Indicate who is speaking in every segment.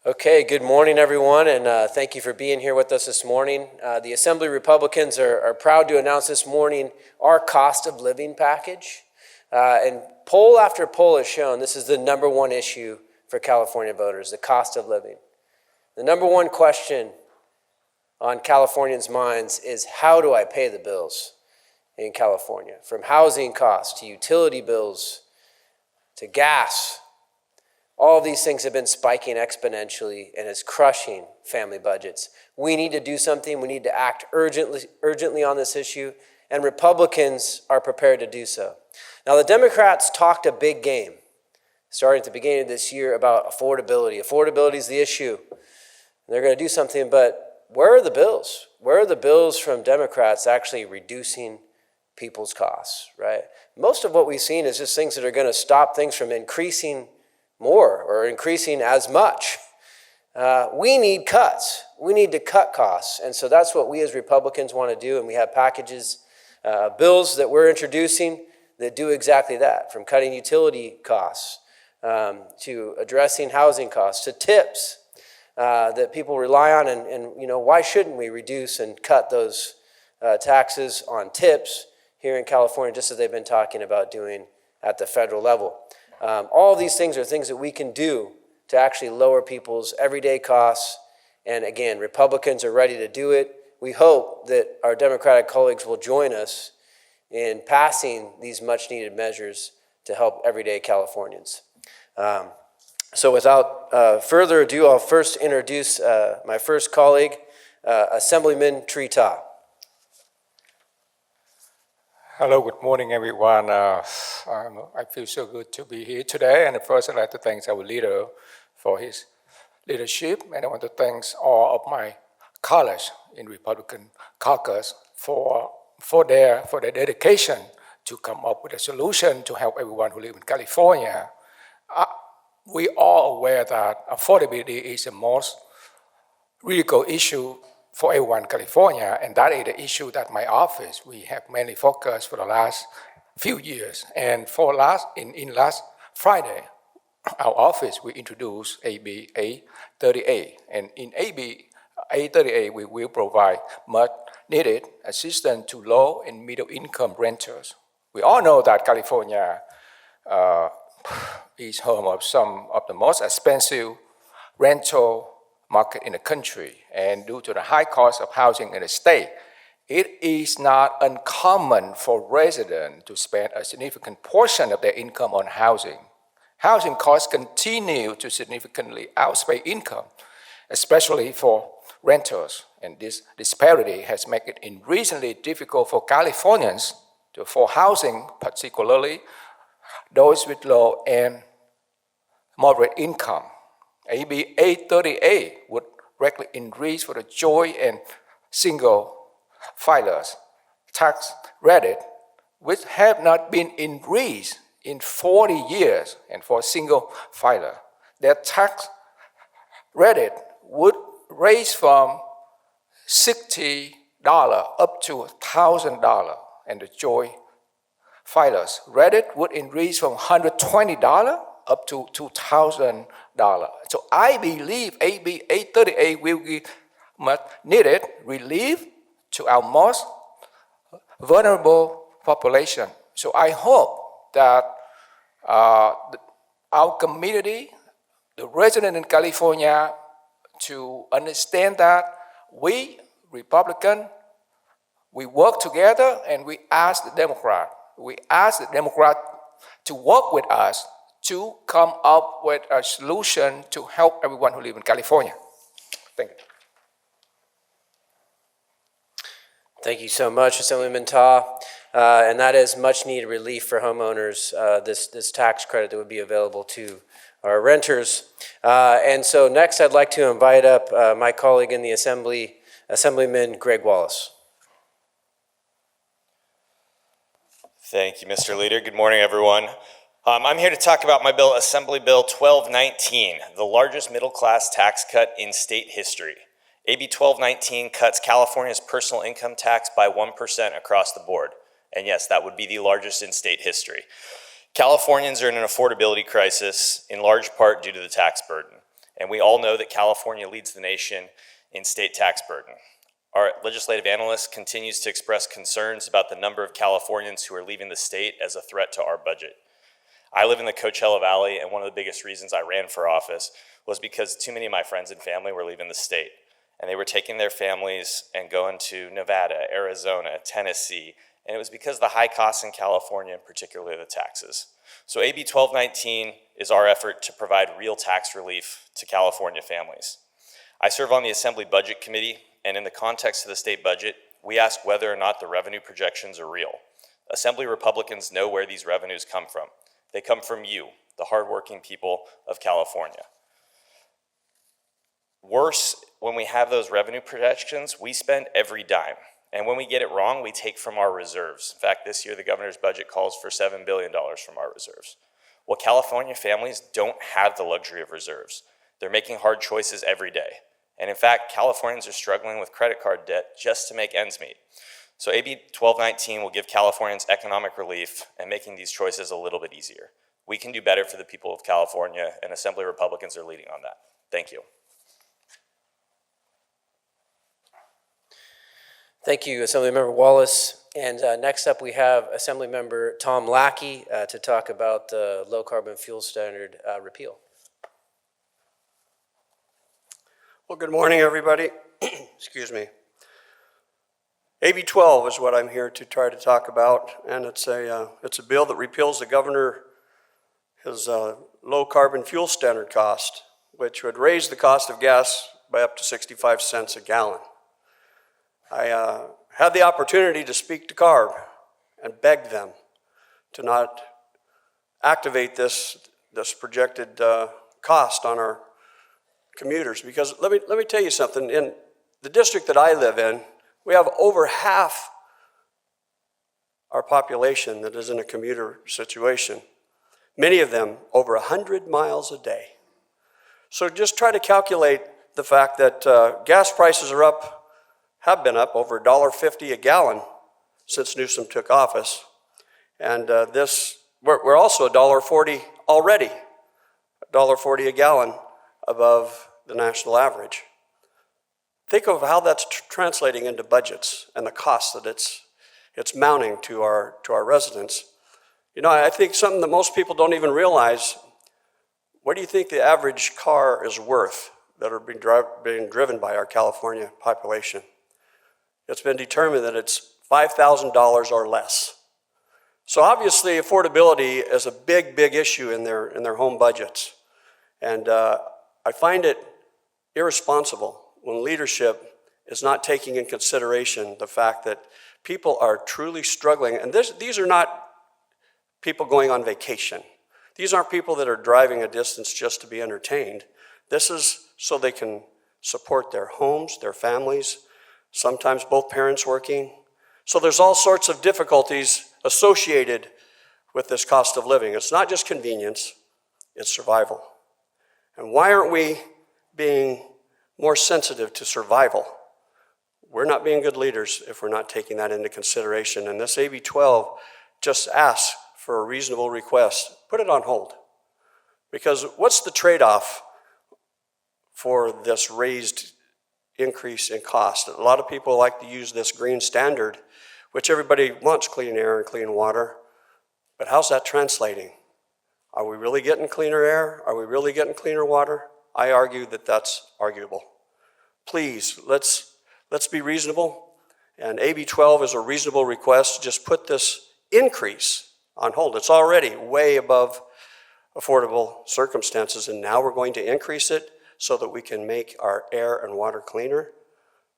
Speaker 1: Okay, good morning, everyone, and thank you for being here with us this morning. The Assembly Republicans are proud to announce this morning our cost of living package. And poll after poll has shown this is the number one issue for California voters, the cost of living. The number one question on Californians' minds is, how do I pay the bills in California? From housing costs to utility bills to gas. All of these things have been spiking exponentially and is crushing family budgets. We need to do something. We need to act urgently on this issue, and Republicans are prepared to do so. Now, the Democrats talked a big game starting at the beginning of this year about affordability. Affordability is the issue. They're going to do something, but where are the bills? Where are the bills from Democrats actually reducing people's costs, right? Most of what we've seen is just things that are going to stop things from increasing more or increasing as much. We need cuts. We need to cut costs. And so that's what we as Republicans want to do. And we have packages, bills that we're introducing that do exactly that, from cutting utility costs to addressing housing costs to tips that people rely on. And why shouldn't we reduce and cut those taxes on tips here in California, just as they've been talking about doing at the federal level? All of these things are things that we can do to actually lower people's everyday costs. And again, Republicans are ready to do it. We hope that our Democratic colleagues will join us in passing these much needed measures to help everyday Californians. So without further ado, I'll first introduce my first colleague, Assemblyman Trita.
Speaker 2: Hello, good morning, everyone. I feel so good to be here today. And first, I'd like to thank our leader for his leadership. And I want to thank all of my colleagues in Republican caucus for their dedication to come up with a solution to help everyone who lives in California. We are all aware that affordability is the most critical issue for everyone in California, and that is the issue that my office, we have mainly focused for the last few years. And last Friday, our office, we introduced AB 838. And in AB 838, we will provide much needed assistance to low and middle income renters. We all know that California is home of some of the most expensive rental market in the country, and due to the high cost of housing in the state, it is not uncommon for residents to spend a significant portion of their income on housing. Housing costs continue to significantly outpace income, especially for renters, and this disparity has made it increasingly difficult for Californians to afford housing, particularly those with low and moderate income. AB 838 would greatly increase for the joint and single filers tax credit, which have not been increased in 40 years, and for a single filer, their tax credit would raise from $60 up to $1,000, and the joint filers credit would increase from $120 up to $2,000. So I believe AB 838 will give much needed relief to our most vulnerable population. So I hope that our community, the residents in California, to understand that we, Republicans, we work together, and we ask the Democrat to work with us to come up with a solution to help everyone who lives in California. Thank you.
Speaker 1: Thank you so much, Assemblyman Ta. And that is much needed relief for homeowners, this tax credit that would be available to our renters. And so next I'd like to invite up my colleague in the Assembly, Assemblyman Greg Wallace.
Speaker 3: Thank you, Mr. Leader. Good morning, everyone. I'm here to talk about my bill, Assembly Bill 1219, the largest middle-class tax cut in state history. AB 1219 cuts California's personal income tax by 1% across the board. And yes, that would be the largest in state history. Californians are in an affordability crisis, in large part due to the tax burden. And we all know that California leads the nation in state tax burden. Our legislative analyst continues to express concerns about the number of Californians who are leaving the state as a threat to our budget. I live in the Coachella Valley, and one of the biggest reasons I ran for office was because too many of my friends and family were leaving the state. And they were taking their families and going to Nevada, Arizona, Tennessee, and it was because of the high costs in California, and particularly the taxes. So AB 1219 is our effort to provide real tax relief to California families. I serve on the Assembly Budget Committee, and in the context of the state budget, we ask whether or not the revenue projections are real. Assembly Republicans know where these revenues come from. They come from you, the hardworking people of California. Worse, when we have those revenue projections, we spend every dime. And when we get it wrong, we take from our reserves. In fact, this year the governor's budget calls for $7 billion from our reserves. Well, California families don't have the luxury of reserves. They're making hard choices every day. And in fact, Californians are struggling with credit card debt just to make ends meet. So AB 1219 will give Californians economic relief and making these choices a little bit easier. We can do better for the people of California, and Assembly Republicans are leading on that. Thank you.
Speaker 1: Thank you, Assemblymember Wallace. And next up, we have Assemblymember Tom Lackey to talk about the low carbon fuel standard repeal.
Speaker 4: Well, good morning, everybody. Excuse me. AB 12 is what I'm here to try to talk about, and it's a bill that repeals the governor his low carbon fuel standard cost, which would raise the cost of gas by up to 65 cents a gallon. I had the opportunity to speak to CARB and beg them to not activate this projected cost on our commuters, because let me tell you something. In the district that I live in, we have over half our population that is in a commuter situation. Many of them over 100 miles a day. So just try to calculate the fact that gas prices are up, have been up over $1.50 a gallon since Newsom took office. And we're also $1.40 already, $1.40 a gallon above the national average. Think of how that's translating into budgets and the cost that it's mounting to our residents. You know, I think something that most people don't even realize, what do you think the average car is worth that are being driven by our California population? It's been determined that it's $5,000 or less. So obviously affordability is a big, big issue in their home budgets. And I find it irresponsible when leadership is not taking in consideration the fact that people are truly struggling. And these are not people going on vacation. These aren't people that are driving a distance just to be entertained. This is so they can support their homes, their families, sometimes both parents working. So there's all sorts of difficulties associated with this cost of living. It's not just convenience, it's survival. And why aren't we being more sensitive to survival? We're not being good leaders if we're not taking that into consideration. And this AB 12 just asks for a reasonable request. Put it on hold. Because what's the trade-off for this raised increase in cost? A lot of people like to use this green standard, which everybody wants clean air and clean water. But how's that translating? Are we really getting cleaner air? Are we really getting cleaner water? I argue that that's arguable. Please, let's be reasonable. And AB 12 is a reasonable request. Just put this increase on hold. It's already way above affordable circumstances, and now we're going to increase it so that we can make our air and water cleaner.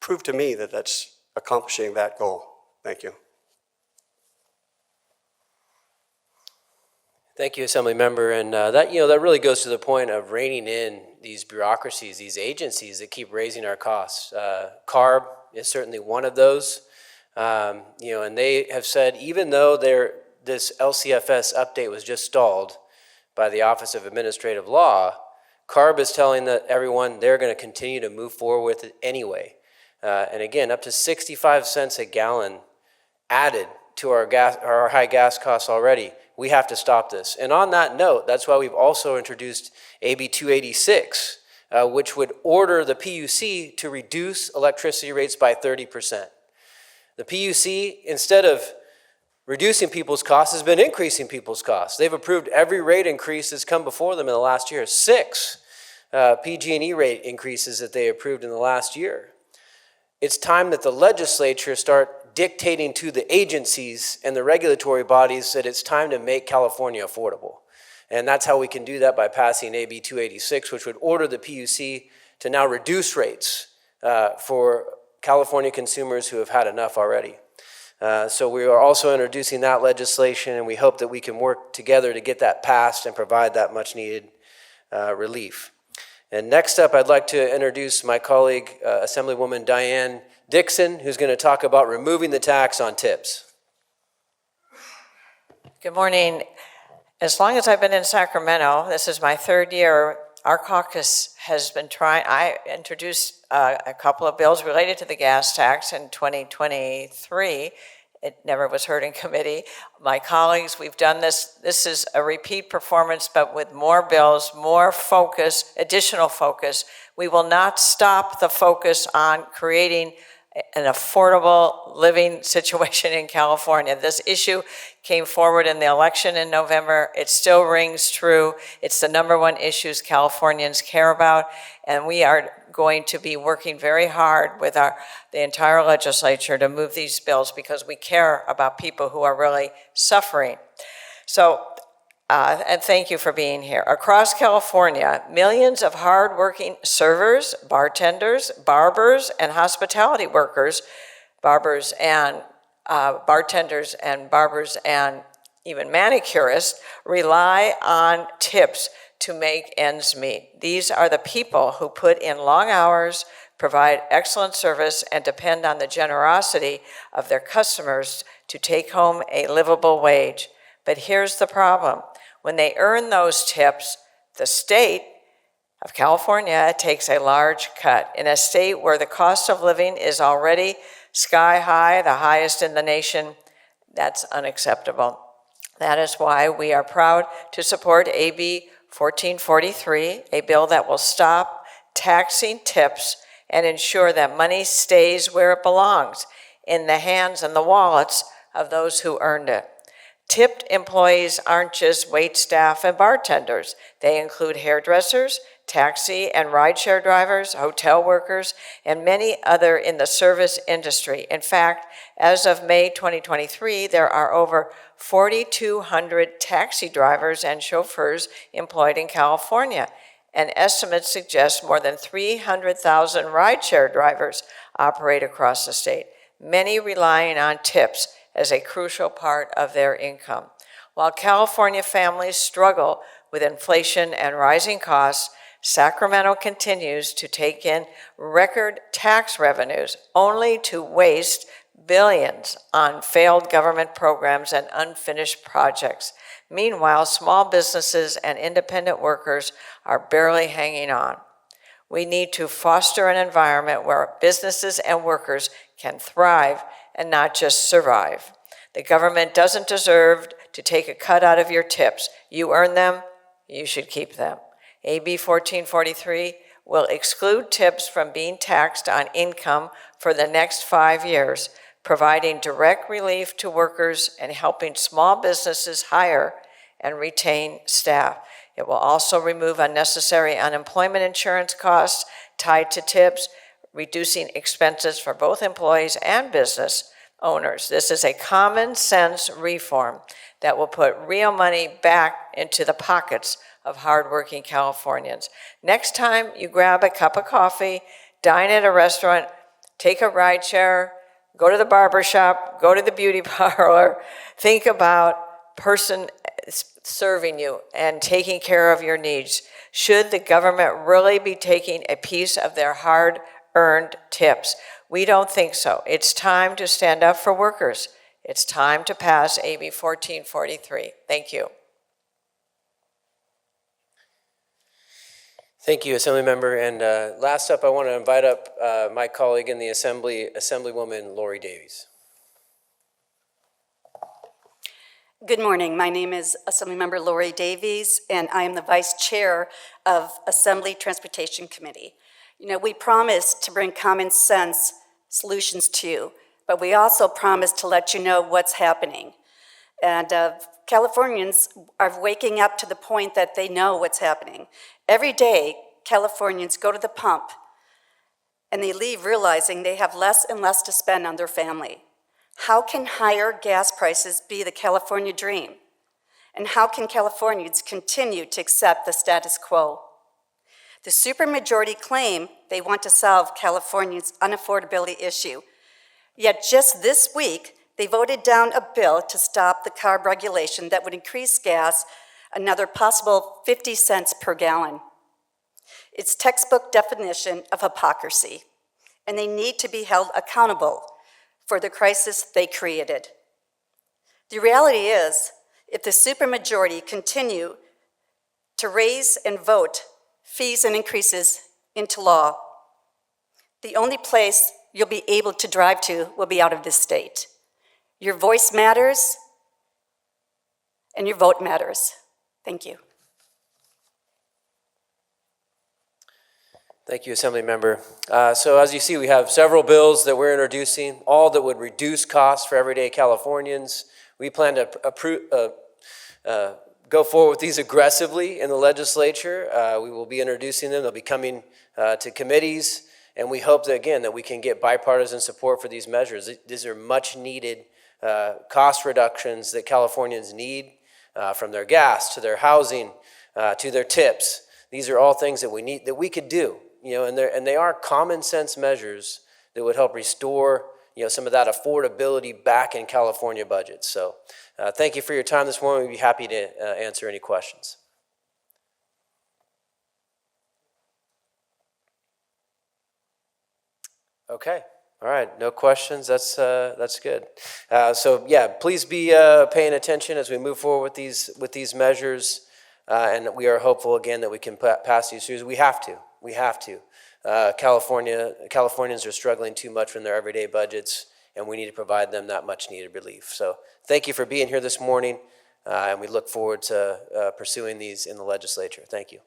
Speaker 4: Prove to me that that's accomplishing that goal. Thank you.
Speaker 1: Thank you, Assemblymember. And that really goes to the point of reining in these bureaucracies, these agencies that keep raising our costs. CARB is certainly one of those. And they have said, even though this LCFS update was just stalled by the Office of Administrative Law, CARB is telling everyone they're going to continue to move forward with it anyway. And again, up to 65 cents a gallon added to our high gas costs already. We have to stop this. And on that note, that's why we've also introduced AB 286, which would order the PUC to reduce electricity rates by 30%. The PUC, instead of reducing people's costs, has been increasing people's costs. They've approved every rate increase that's come before them in the last year. 6 PG&E rate increases that they approved in the last year. It's time that the legislature start dictating to the agencies and the regulatory bodies that it's time to make California affordable. And that's how we can do that, by passing AB 286, which would order the PUC to now reduce rates for California consumers who have had enough already. So we are also introducing that legislation, and we hope that we can work together to get that passed and provide that much needed relief. And next up, I'd like to introduce my colleague, Assemblywoman Diane Dixon, who's going to talk about removing the tax on tips.
Speaker 5: Good morning. As long as I've been in Sacramento, this is my 3rd year, our caucus has been trying. I introduced a couple of bills related to the gas tax in 2023. It never was heard in committee. My colleagues, we've done this. This is a repeat performance, but with more bills, more focus, additional focus. We will not stop the focus on creating an affordable living situation in California. This issue came forward in the election in November. It still rings true. It's the #1 issues Californians care about, and we are going to be working very hard with the entire legislature to move these bills because we care about people who are really suffering. So, and thank you for being here. Across California, millions of hardworking servers, bartenders, barbers, and hospitality workers, bartenders and barbers and even manicurists rely on tips to make ends meet. These are the people who put in long hours, provide excellent service, and depend on the generosity of their customers to take home a livable wage. But here's the problem. When they earn those tips, the state of California takes a large cut. In a state where the cost of living is already sky high, the highest in the nation, that's unacceptable. That is why we are proud to support AB 1443, a bill that will stop taxing tips and ensure that money stays where it belongs, in the hands and the wallets of those who earned it. Tipped employees aren't just wait staff and bartenders. They include hairdressers, taxi and rideshare drivers, hotel workers, and many other in the service industry. In fact, as of May 2023, there are over 4,200 taxi drivers and chauffeurs employed in California, and estimates suggest more than 300,000 rideshare drivers operate across the state, many relying on tips as a crucial part of their income. While California families struggle with inflation and rising costs, Sacramento continues to take in record tax revenues, only to waste billions on failed government programs and unfinished projects. Meanwhile, small businesses and independent workers are barely hanging on. We need to foster an environment where businesses and workers can thrive and not just survive. The government doesn't deserve to take a cut out of your tips. You earn them, you should keep them. AB 1443 will exclude tips from being taxed on income for the next 5 years, providing direct relief to workers and helping small businesses hire and retain staff. It will also remove unnecessary unemployment insurance costs tied to tips, reducing expenses for both employees and business owners. This is a common sense reform that will put real money back into the pockets of hardworking Californians. Next time you grab a cup of coffee, dine at a restaurant, take a ride share, go to the barber shop, go to the beauty parlor, think about person serving you and taking care of your needs. Should the government really be taking a piece of their hard-earned tips? We don't think so. It's time to stand up for workers. It's time to pass AB 1443. Thank you.
Speaker 1: Thank you, Assemblymember. And last up, I want to invite up my colleague in the Assembly, Assemblywoman Lori Davies.
Speaker 6: Good morning. My name is Assemblymember Lori Davies, and I am the Vice Chair of Assembly Transportation Committee. You know, we promised to bring common sense solutions to you, but we also promised to let you know what's happening. And Californians are waking up to the point that they know what's happening. Every day, Californians go to the pump, and they leave realizing they have less and less to spend on their family. How can higher gas prices be the California dream? And how can Californians continue to accept the status quo? The supermajority claim they want to solve California's unaffordability issue. Yet just this week, they voted down a bill to stop the CARB regulation that would increase gas another possible 50 cents per gallon. It's textbook definition of hypocrisy, and they need to be held accountable for the crisis they created. The reality is, if the supermajority continue to raise and vote fees and increases into law, the only place you'll be able to drive to will be out of this state. Your voice matters, and your vote matters. Thank you.
Speaker 1: Thank you, Assemblymember. So as you see, we have several bills that we're introducing, all that would reduce costs for everyday Californians. We plan to go forward with these aggressively in the legislature. We will be introducing them. They'll be coming to committees, and we hope that, again, that we can get bipartisan support for these measures. These are much needed cost reductions that Californians need, from their gas to their housing to their tips. These are all things that we need, that we could do. You know, and they are common sense measures that would help restore, you know, some of that affordability back in California budgets. So thank you for your time this morning. We'd be happy to answer any questions. Okay. All right. No questions. That's good. So yeah, please be paying attention as we move forward with these measures. And we are hopeful, again, that we can pass these through. We have to. Californians are struggling too much from their everyday budgets, and we need to provide them that much needed relief. So thank you for being here this morning, and we look forward to pursuing these in the legislature. Thank you.